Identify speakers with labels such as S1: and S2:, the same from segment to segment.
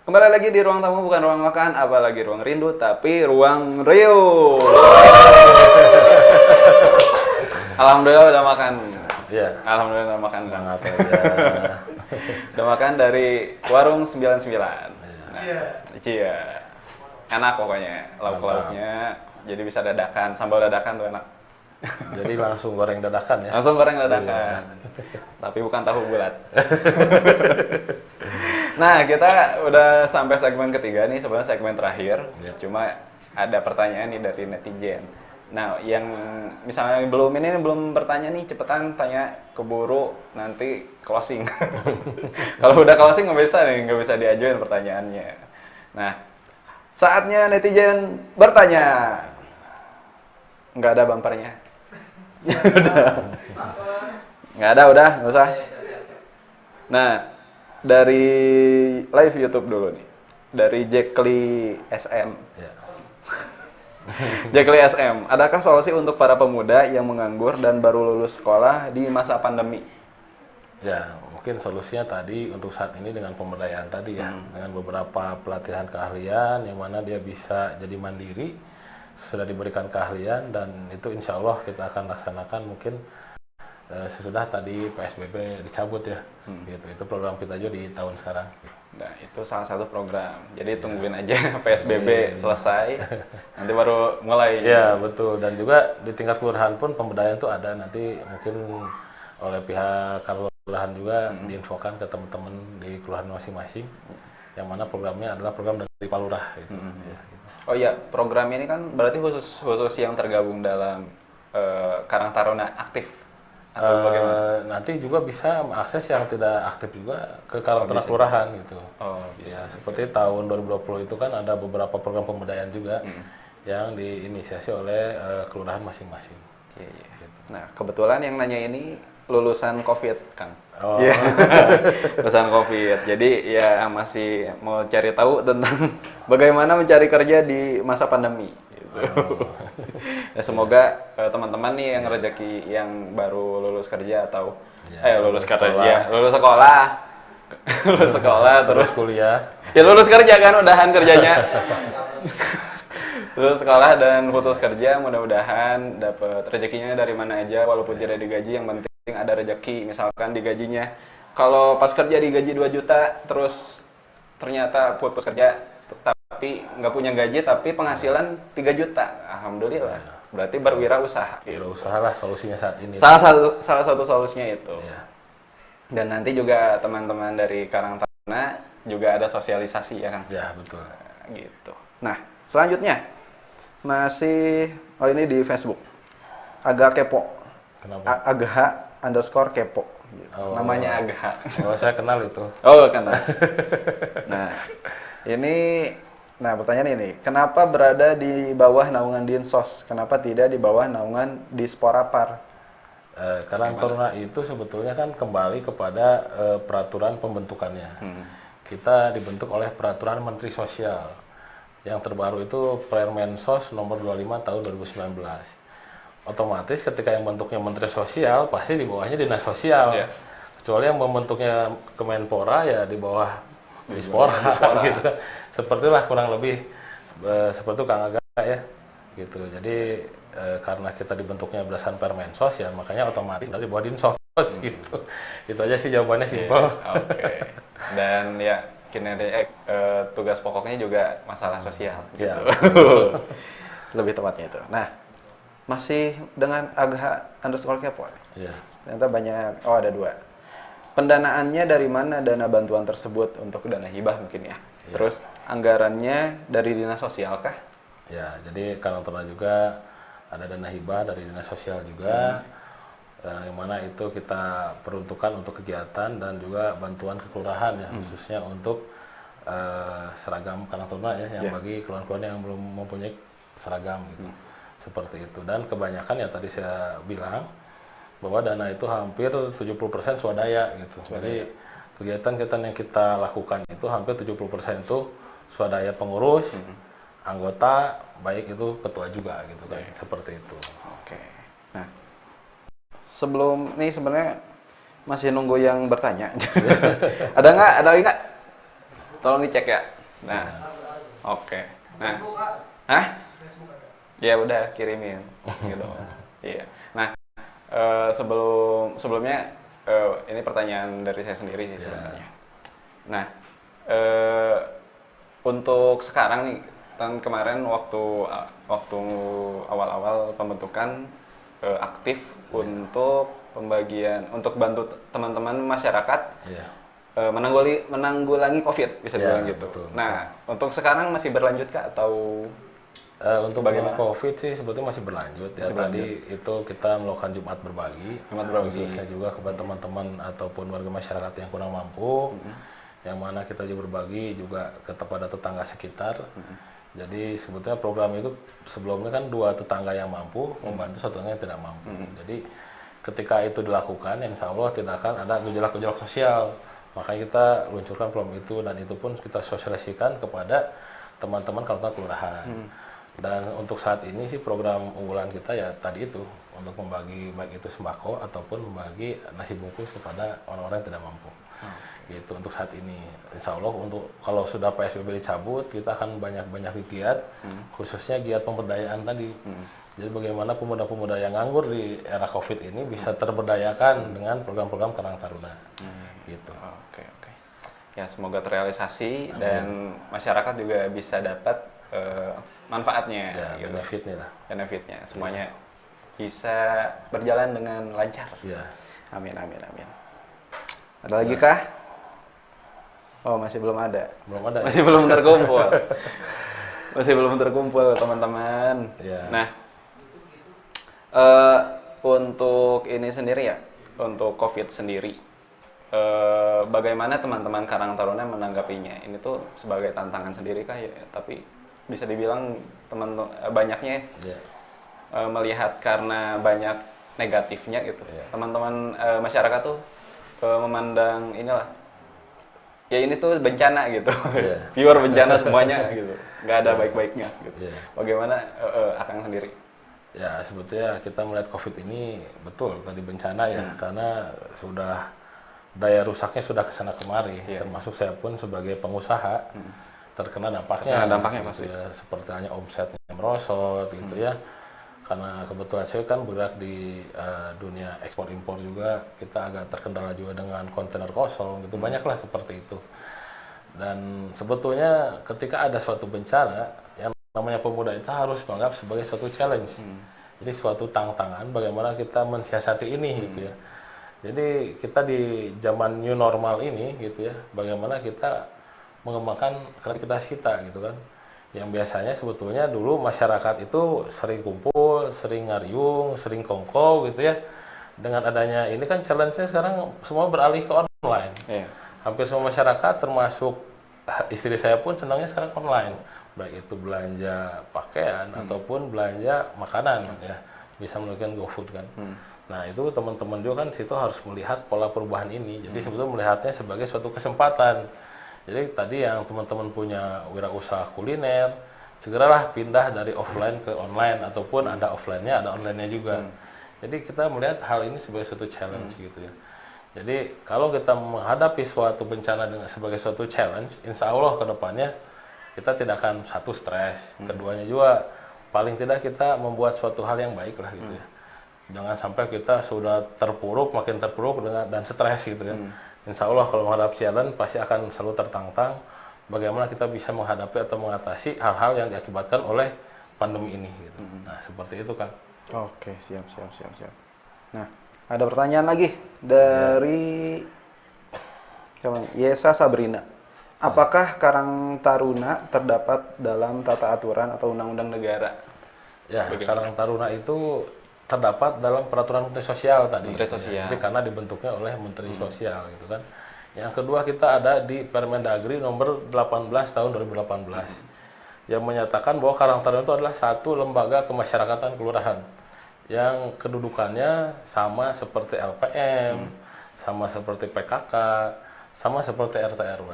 S1: Kembali lagi di ruang tamu, bukan ruang makan, apalagi ruang rindu, tapi ruang Rio. Alhamdulillah udah makan.
S2: Iya.
S1: Alhamdulillah udah makan.
S2: Semangat aja.
S1: Udah makan dari warung 99. Nah, iya. Enak pokoknya, lauk-lauknya. Jadi bisa dadakan, sambal dadakan tuh enak.
S2: Jadi langsung goreng dadakan ya?
S1: Langsung goreng dadakan. Tapi bukan tahu bulat. Nah, kita udah sampai segmen ketiga nih, sebenarnya segmen terakhir.
S2: Ya.
S1: Cuma ada pertanyaan nih dari netizen. Nah, yang misalnya belum bertanya nih, cepetan tanya, keburu nanti closing. Kalau udah closing nggak bisa diajuin pertanyaannya. Nah, saatnya netizen bertanya. Nggak ada bumpernya. Nggak ada, udah, nggak usah. Nah, dari live YouTube dulu nih, dari Jackly SM.
S2: Ya.
S1: Jackly SM, adakah solusi untuk para pemuda yang menganggur dan baru lulus sekolah di masa pandemi?
S2: Ya, mungkin solusinya tadi untuk saat ini dengan pemberdayaan tadi ya, dengan beberapa pelatihan keahlian yang mana dia bisa jadi mandiri, sudah diberikan keahlian dan itu insya Allah kita akan laksanakan mungkin sesudah tadi PSBB dicabut ya, gitu. Itu program kita juga di tahun sekarang.
S1: Nah, itu salah satu program. Jadi tungguin aja PSBB selesai, nanti baru mulai.
S2: Ya betul, dan juga di tingkat kelurahan pun pemberdayaan itu ada nanti mungkin oleh pihak kelurahan juga diinfokan ke teman-teman di kelurahan masing-masing, yang mana programnya adalah program dari Pak Lurah. Gitu. Ya, gitu.
S1: Oh iya, program ini kan berarti khusus yang tergabung dalam Karang Taruna aktif.
S2: Nanti juga bisa mengakses yang tidak aktif juga ke Karang Taruna kelurahan gitu.
S1: Oh, bisa.
S2: Ya, seperti tahun 2020 itu kan ada beberapa program pemberdayaan juga yang diinisiasi oleh kelurahan masing-masing.
S1: Iya, iya. Nah, kebetulan yang nanya ini lulusan COVID, Kang.
S2: Oh.
S1: Iya. Lulusan COVID. Jadi ya masih mau cari tahu tentang bagaimana mencari kerja di masa pandemi. Gitu. Ya, semoga teman-teman nih yang rezeki yang baru lulus kerja atau lulus kerja, lulus sekolah terus
S2: kuliah.
S1: Ya lulus kerja kan, udahan kerjanya. Lulus sekolah dan putus kerja, mudah-mudahan dapat rezekinya dari mana aja walaupun tidak digaji, yang penting ada rezeki. Misalkan digajinya, kalau pas kerja digaji 2 juta terus ternyata putus kerja tapi nggak punya gaji tapi penghasilan 3 juta, alhamdulillah, berarti berwirausaha.
S2: Wirausaha lah solusinya saat ini.
S1: Salah satu solusinya itu.
S2: Ya.
S1: Dan nanti juga teman-teman dari Karang Taruna juga ada sosialisasi ya, Kang.
S2: Ya betul.
S1: Gitu. Nah, selanjutnya masih ini di Facebook. Agak kepo.
S2: Kenapa?
S1: Agha_kepo. Gitu.
S2: Oh.
S1: Namanya Agha.
S2: Oh, saya kenal itu.
S1: Oh, kenal. Nah, pertanyaan ini, kenapa berada di bawah naungan Dinsos? Kenapa tidak di bawah naungan Disporapar?
S2: Karang Taruna itu sebetulnya kan kembali kepada peraturan pembentukannya. Kita dibentuk oleh peraturan Menteri Sosial. Yang terbaru itu Permensos nomor 25 tahun 2019. Otomatis ketika yang bentuknya Menteri Sosial pasti di bawahnya Dinas Sosial. Yeah. Kecuali yang membentuknya Kemenpora ya di bawah Dispora gitu. Sepertilah kurang lebih seperti itu Kang Aga ya. Gitu. Jadi karena kita dibentuknya berdasarkan Permensos ya makanya otomatis dari bawah Dinsos gitu. Itu aja sih jawabannya simpel.
S1: Oke. Dan ya tugas pokoknya juga masalah sosial gitu.
S2: Ya.
S1: Lebih tepatnya itu. Nah, masih dengan Agha_kepo.
S2: Ya.
S1: Ternyata banyak, ada 2. Pendanaannya dari mana dana bantuan tersebut? Untuk dana hibah mungkin ya. Terus anggarannya dari Dinas Sosial kah?
S2: Ya, jadi Karang Taruna juga ada dana hibah dari Dinas Sosial juga, yang mana itu kita peruntukkan untuk kegiatan dan juga bantuan kekelurahan ya, khususnya untuk seragam Karang Taruna ya, yang bagi kelurahan-kelurahan yang belum mempunyai seragam gitu. Seperti itu. Dan kebanyakan ya tadi saya bilang bahwa dana itu hampir 70% swadaya gitu. Jadi kegiatan-kegiatan yang kita lakukan itu hampir 70% itu swadaya pengurus, anggota, baik itu ketua juga gitu kan. Seperti itu.
S1: Oke. Nah, sebelum ini sebenarnya masih nunggu yang bertanya. Ada lagi nggak? Tolong dicek ya. Nah, oke. Nah, hah? Ya udah kirimin gitu. Iya. Nah, sebelumnya ini pertanyaan dari saya sendiri sih sebenarnya. Nah, eh, untuk sekarang nih, kan kemarin waktu awal-awal pembentukan aktif untuk pembagian untuk bantu teman-teman masyarakat
S2: Iya.
S1: menanggulangi COVID bisa
S2: Ya,
S1: dibilang gitu.
S2: betul.
S1: Nah, untuk sekarang masih berlanjut Kak atau
S2: Untuk
S1: bagaimana?
S2: COVID sih sebetulnya masih berlanjut ya.
S1: Masih
S2: Tadi
S1: berlanjut.
S2: itu kita melakukan Jumat berbagi,
S1: Jumat berbagi.
S2: khususnya juga kepada teman-teman ataupun warga masyarakat yang kurang mampu, yang mana kita juga berbagi juga kepada tetangga sekitar. Jadi sebetulnya program itu sebelumnya kan 2 tetangga yang mampu membantu 1 tetangga yang tidak mampu. Jadi ketika itu dilakukan, insya Allah tidak akan ada gejolak-gejolak sosial. Makanya kita luncurkan program itu dan itu pun kita sosialisasikan kepada teman-teman kantor kelurahan. Dan untuk saat ini sih program unggulan kita ya tadi itu untuk membagi baik itu sembako ataupun membagi nasi bungkus kepada orang-orang yang tidak mampu. Gitu untuk saat ini. Insya Allah untuk kalau sudah PSBB dicabut kita akan banyak-banyak giat, khususnya giat pemberdayaan tadi. Jadi bagaimana pemuda-pemuda yang nganggur di era COVID ini bisa terberdayakan dengan program-program Karang Taruna. Gitu.
S1: Oke, oke. Ya, semoga terrealisasi dan masyarakat juga bisa dapat manfaatnya,
S2: Ya,
S1: gitu.
S2: benefitnya lah.
S1: Benefitnya, semuanya bisa berjalan dengan lancar.
S2: Ya.
S1: Amin, amin, amin. Ada lagi kah? Oh, masih belum ada.
S2: Belum ada.
S1: Masih belum terkumpul. Masih belum terkumpul, teman-teman.
S2: Ya.
S1: Nah, untuk ini sendiri ya, untuk COVID sendiri, bagaimana teman-teman Karang Taruna menanggapinya? Ini tuh sebagai tantangan sendiri kah ya? Tapi bisa dibilang banyaknya
S2: Ya.
S1: melihat karena banyak negatifnya gitu. Teman-teman masyarakat tuh memandang inilah, ya ini tuh bencana gitu. Pure bencana semuanya gitu. Nggak ada baik-baiknya gitu. Bagaimana Akang sendiri?
S2: Ya sebetulnya kita melihat COVID ini betul tadi bencana ya, karena sudah daya rusaknya sudah kesana kemari, termasuk saya pun sebagai pengusaha terkena dampaknya.
S1: Dampaknya
S2: gitu
S1: pasti.
S2: ya, seperti hanya omsetnya merosot gitu ya, karena kebetulan saya kan bergerak di dunia ekspor impor juga, kita agak terkendala juga dengan kontainer kosong gitu, banyaklah seperti itu. Dan sebetulnya ketika ada suatu bencana, yang namanya pemuda itu harus menganggap sebagai suatu challenge. Jadi suatu tantangan bagaimana kita mensiasati ini gitu ya. Jadi kita di zaman new normal ini gitu ya, bagaimana kita mengembangkan kreativitas kita gitu kan. Yang biasanya sebetulnya dulu masyarakat itu sering kumpul, sering ngariung, sering kongko gitu ya. Dengan adanya ini kan challenge-nya sekarang semua beralih ke online. Hampir semua masyarakat termasuk istri saya pun senangnya sekarang online, baik itu belanja pakaian ataupun belanja makanan ya, bisa melakukan GoFood kan. Nah itu teman-teman juga kan situ harus melihat pola perubahan ini, jadi sebetulnya melihatnya sebagai suatu kesempatan. Jadi tadi yang teman-teman punya wirausaha kuliner, segeralah pindah dari offline ke online ataupun ada offline-nya ada online-nya juga. Jadi kita melihat hal ini sebagai suatu challenge gitu ya. Jadi kalau kita menghadapi suatu bencana dengan sebagai suatu challenge, insya Allah ke depannya kita tidak akan satu stres, keduanya juga paling tidak kita membuat suatu hal yang baik lah gitu ya. Jangan sampai kita sudah terpuruk, makin terpuruk dan stres gitu ya. Insya Allah kalau menghadapi challenge pasti akan selalu tertantang bagaimana kita bisa menghadapi atau mengatasi hal-hal yang diakibatkan oleh pandemi ini gitu. Nah seperti itu kan.
S1: Oke, siap. Nah, ada pertanyaan lagi dari Yesa Sabrina. Apakah Karang Taruna terdapat dalam tata aturan atau undang-undang negara?
S2: Ya, Karang Taruna itu terdapat dalam peraturan Menteri Sosial tadi.
S1: Menteri Sosial.
S2: Jadi karena dibentuknya oleh Menteri Sosial gitu kan. Yang kedua kita ada di Permendagri nomor 18 tahun 2018 yang menyatakan bahwa Karang Taruna itu adalah satu lembaga kemasyarakatan kelurahan yang kedudukannya sama seperti LPM, sama seperti PKK, sama seperti RT RW.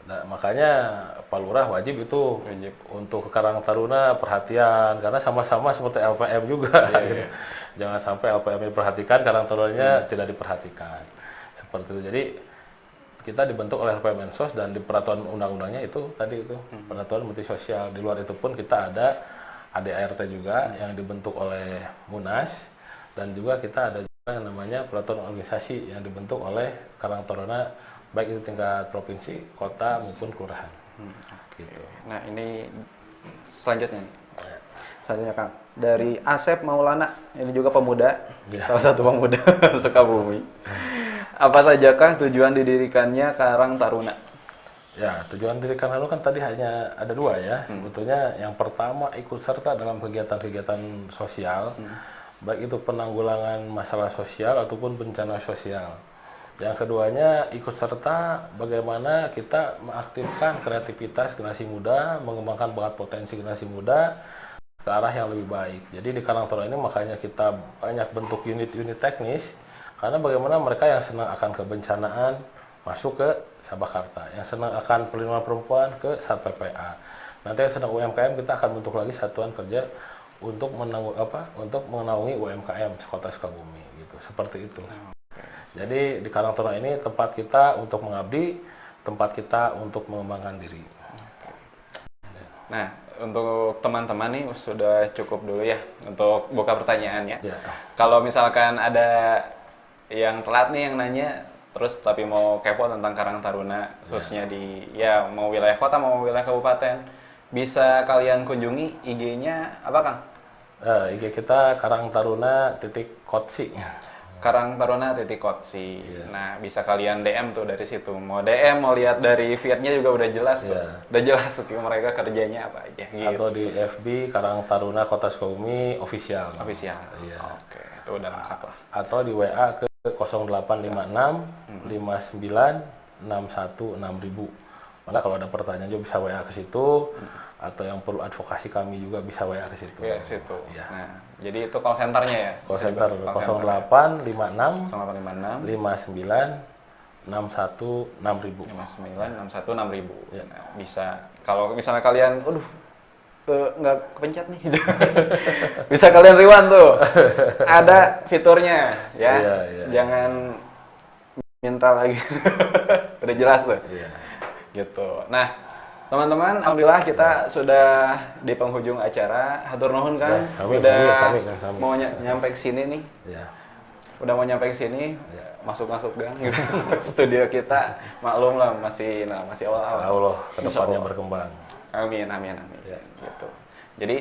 S2: Nah, makanya Pak Lurah wajib itu untuk Karang Taruna perhatian karena sama-sama seperti LPM juga. Gitu. Jangan sampai LPM diperhatikan, Karang Tarunanya tidak diperhatikan. Seperti itu. Jadi kita dibentuk oleh Permensos dan di peraturan undang-undangnya itu tadi itu peraturan menteri sosial. Di luar itu pun kita ada ADART juga yang dibentuk oleh Munas, dan juga kita ada juga yang namanya peraturan organisasi yang dibentuk oleh Karang Taruna baik itu tingkat provinsi, kota maupun kelurahan. Gitu.
S1: Nah ini selanjutnya nih. Selanjutnya Kang, dari Asep Maulana, ini juga pemuda, salah satu pemuda Sukabumi. Apa sajakah tujuan didirikannya Karang Taruna?
S2: Ya, tujuan dirikan lalu kan tadi hanya ada dua ya. Sebetulnya yang pertama ikut serta dalam kegiatan-kegiatan sosial, baik itu penanggulangan masalah sosial ataupun bencana sosial. Yang keduanya ikut serta bagaimana kita mengaktifkan kreativitas generasi muda, mengembangkan bakat potensi generasi muda ke arah yang lebih baik. Jadi di Karang Taruna ini makanya kita banyak bentuk unit-unit teknis, karena bagaimana mereka yang senang akan kebencanaan masuk ke Sabakarta, yang senang akan perlindungan perempuan ke Sat PPA. Nanti yang senang UMKM kita akan bentuk lagi satuan kerja untuk menaungi UMKM Kota Sukabumi gitu. Seperti itu. Jadi di Karang Taruna ini tempat kita untuk mengabdi, tempat kita untuk mengembangkan diri.
S1: Nah, untuk teman-teman nih sudah cukup dulu ya untuk buka pertanyaannya.
S2: Ya.
S1: Kalau misalkan ada yang telat nih yang nanya, terus tapi mau kepo tentang Karang Taruna, khususnya di ya mau wilayah kota mau wilayah kabupaten, bisa kalian kunjungi IG-nya apa Kang?
S2: IG kita karangtaruna.kotsi.
S1: Karangtaruna.kotsi. Nah, bisa kalian DM tuh dari situ. Mau DM, mau lihat dari feed-nya juga udah jelas tuh. Udah jelas sih mereka kerjanya apa aja gitu.
S2: Atau di FB Karang Taruna Kota Sukabumi official.
S1: Official. Oke, itu udah lengkap lah.
S2: Atau di WA ke 0856 59 61 6000. Maka kalau ada pertanyaan juga bisa WA ke situ. Atau yang perlu advokasi kami juga bisa WA ke situ.
S1: WA ke situ.
S2: Ya.
S1: Nah, jadi itu call center-nya ya?
S2: Call center 0856
S1: 0856
S2: 59 61 6000.
S1: 59 61 6000.
S2: Ya.
S1: Nah, bisa kalau misalnya kalian nggak kepencet nih. Bisa kalian rewind tuh. Ada fiturnya ya.
S2: Iya.
S1: Jangan minta lagi. Udah jelas tuh.
S2: Iya.
S1: Gitu. Nah, teman-teman, alhamdulillah kita sudah di penghujung acara. Hatur nuhun kan, udah mau nyampe ke sini nih.
S2: Ya.
S1: Udah mau nyampe ke sini, masuk gang gitu. Studio kita maklum lah masih awal-awal.
S2: Allah kedepannya berkembang.
S1: Amin. Ya. Gitu. Jadi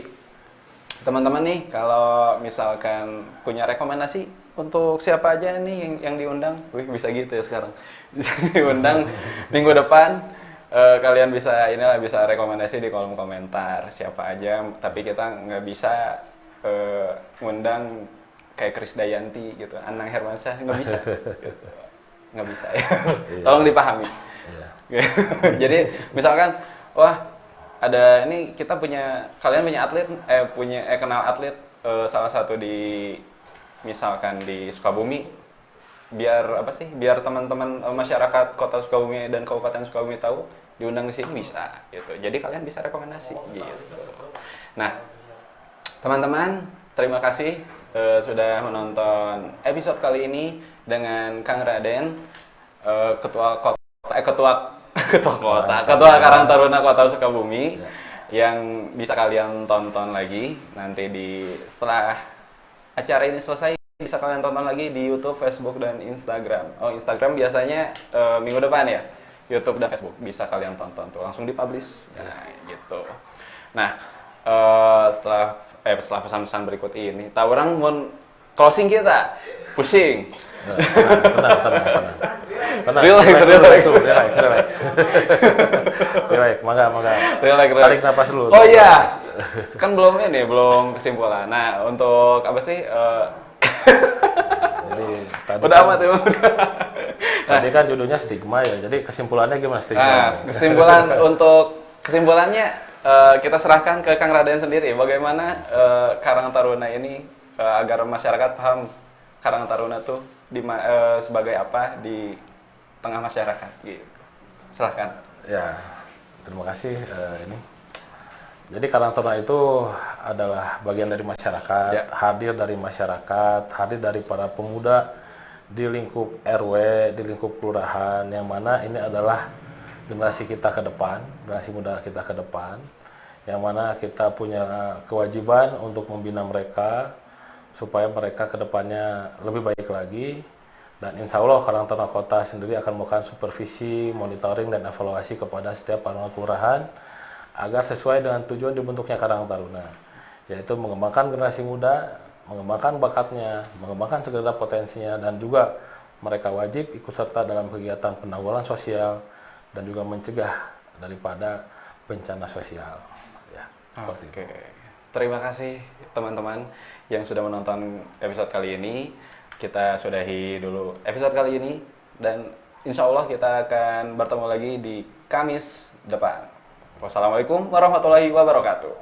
S1: teman-teman nih kalau misalkan punya rekomendasi untuk siapa aja nih yang diundang, bisa gitu ya sekarang. Bisa diundang minggu depan. Kalian bisa bisa rekomendasi di kolom komentar siapa aja, tapi kita nggak bisa ngundang kayak Krisdayanti gitu, Anang Hermansyah nggak bisa, gitu. Nggak bisa ya. Tolong dipahami. Jadi misalkan, wah ada ini kalian punya atlet, kenal atlet salah satu di misalkan di Sukabumi. Biar teman-teman masyarakat Kota Sukabumi dan Kabupaten Sukabumi tahu diundang di sini bisa gitu. Jadi kalian bisa rekomendasi gitu. Nah, teman-teman, terima kasih sudah menonton episode kali ini dengan Kang Raden, ketua Karang Taruna Kota Sukabumi, yang bisa kalian tonton lagi nanti setelah acara ini selesai. Bisa kalian tonton lagi di YouTube, Facebook, dan Instagram. Oh, Instagram biasanya minggu depan ya. YouTube dan Facebook bisa kalian tonton tuh, langsung dipublish. Nah, gitu. Nah, setelah pesan-pesan berikut ini, tahu orang mau closing kita, pusing.
S2: Tenang. Relax, mangga.
S1: Relax.
S2: Tarik napas dulu.
S1: Oh iya, kan belum kesimpulan. Nah, untuk apa sih?
S2: Jadi,
S1: udah amat ya.
S2: Tadi kan judulnya stigma ya, jadi kesimpulannya gimana stigma?
S1: Kesimpulannya kita serahkan ke Kang Raden sendiri. Bagaimana Karang Taruna ini agar masyarakat paham Karang Taruna tuh sebagai apa di tengah masyarakat gitu. Silahkan.
S2: Ya, terima kasih ini. Jadi Karang Taruna itu adalah bagian dari masyarakat, hadir dari masyarakat, hadir dari para pemuda di lingkup RW, di lingkup kelurahan, yang mana ini adalah generasi kita ke depan, generasi muda kita ke depan, yang mana kita punya kewajiban untuk membina mereka supaya mereka ke depannya lebih baik lagi. Dan insya Allah Karang Taruna Kota sendiri akan melakukan supervisi, monitoring, dan evaluasi kepada setiap Karang kelurahan agar sesuai dengan tujuan dibentuknya Karang Taruna, yaitu mengembangkan generasi muda, mengembangkan bakatnya, mengembangkan segala potensinya, dan juga mereka wajib ikut serta dalam kegiatan penanggulangan sosial dan juga mencegah daripada bencana sosial. Ya, seperti itu.
S1: Terima kasih teman-teman yang sudah menonton episode kali ini. Kita sudahi dulu episode kali ini dan insya Allah kita akan bertemu lagi di Kamis depan. Wassalamualaikum warahmatullahi wabarakatuh.